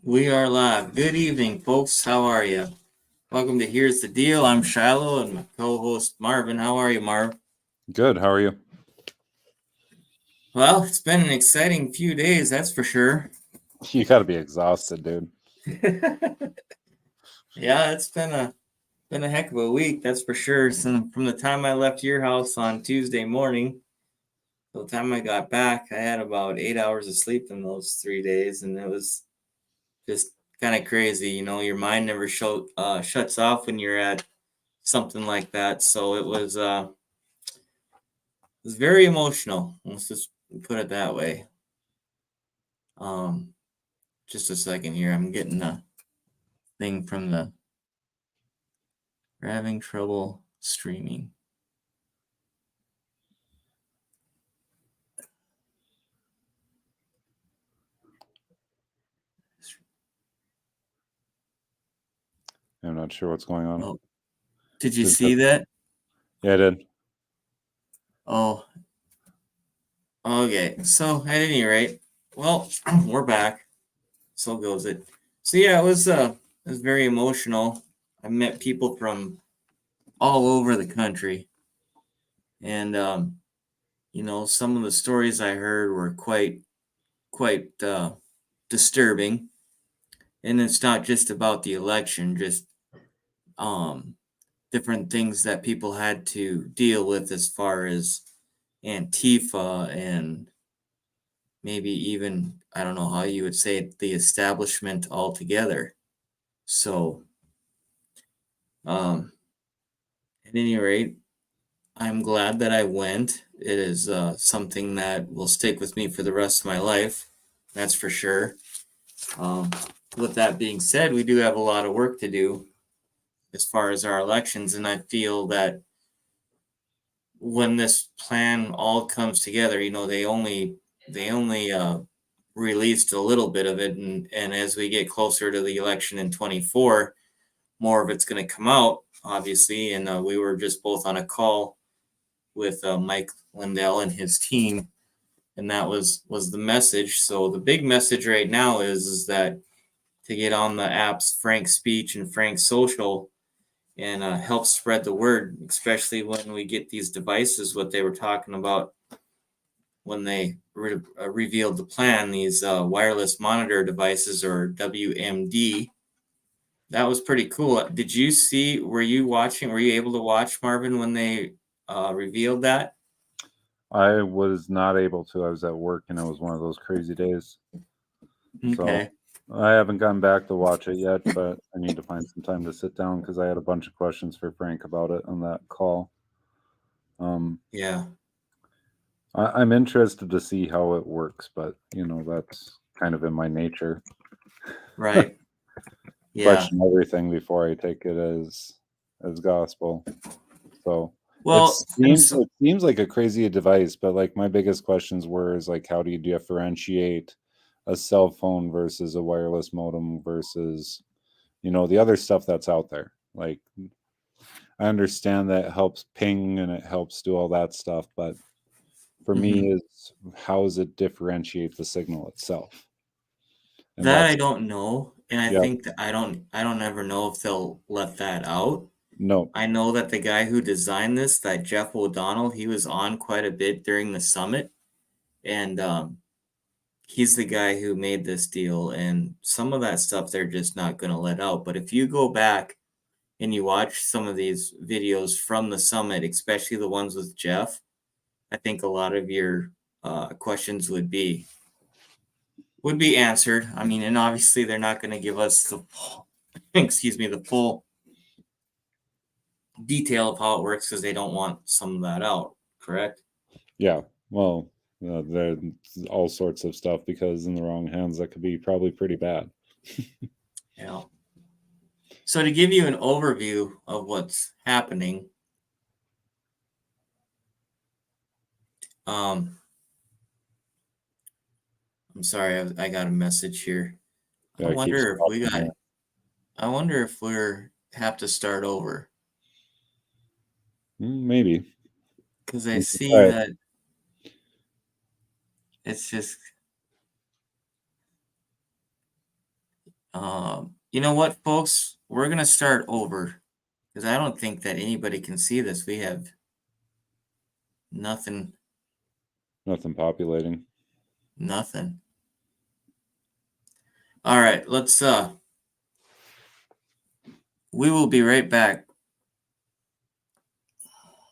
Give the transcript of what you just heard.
We are live. Good evening, folks. How are you? Welcome to Here's the Deal. I'm Shiloh and my co-host Marvin. How are you, Marv? Good. How are you? Well, it's been an exciting few days, that's for sure. You got to be exhausted, dude. Yeah, it's been a heck of a week, that's for sure. So from the time I left your house on Tuesday morning till the time I got back, I had about 8 hours of sleep in those 3 days, and it was just kind of crazy. Your mind never shuts off when you're at something like that. So it was very emotional. Let's just put it that way. Um, just a second here. I'm getting a thing from the. We're having trouble streaming. I'm not sure what's going on. Oh, did you see that? Yeah, I did. Oh, okay. So at any rate, well, we're back. So goes it. So yeah, it was very emotional. I met people from all over the country, and some of the stories I heard were quite disturbing. And it's not just about the election, just um, different things that people had to deal with as far as Antifa and maybe even, I don't know how you would say it, the establishment altogether. So, um, at any rate, I'm glad that I went. It is something that will stick with me for the rest of my life. That's for sure. Um, with that being said, we do have a lot of work to do as far as our elections, and I feel that when this plan all comes together, they only released a little bit of it, and as we get closer to the election in 24, more of it's going to come out, obviously. And we were just both on a call with Mike Lindell and his team, and that was the message. So the big message right now is that to get on the apps Frank Speech and Frank Social and help spread the word, especially when we get these devices, what they were talking about when they revealed the plan, these wireless monitor devices, or WMD. That was pretty cool. Did you see, were you able to watch, Marvin, when they revealed that? I was not able to. I was at work, and it was one of those crazy days. So Okay. I haven't gone back to watch it yet, but I need to find some time to sit down because I had a bunch of questions for Frank about it on that call. Yeah. I'm interested to see how it works, but that's kind of in my nature. Right. Yeah. Question everything before I take it as gospel. So it Well, and seems so, it seems like a crazy device, but like my biggest questions were is like how do you differentiate a cell phone versus a wireless modem versus the other stuff that's out there. Like I understand that it helps ping and it helps do all that stuff, but for me mhm. is how does it differentiate the signal itself? And That I that's don't know, and I yeah, think that I don't ever know if they'll let that out. no, I know that the guy who designed this, that Jeff O'Donnell, he was on quite a bit during the summit, and he's the guy who made this deal. And some of that stuff they're just not going to let out. But if you go back and you watch some of these videos from the summit, especially the ones with Jeff, I think a lot of your questions would be answered. I mean, and obviously they're not going to give us the excuse me, the full detail of how it works because they don't want some of that out. Correct? yeah. Well, there's all sorts of stuff because in the wrong hands that could be probably pretty bad. Yeah. So to give you an overview of what's happening, um, I'm sorry, I got a message here. I Yeah, it keeps wonder if we popping got. there. I wonder if we're have to start over Maybe because I we can see try it. that it's just You know what, folks? We're going to start over because I don't think that anybody can see this. We have nothing. Nothing populating. Nothing. All right, let's we will be right back.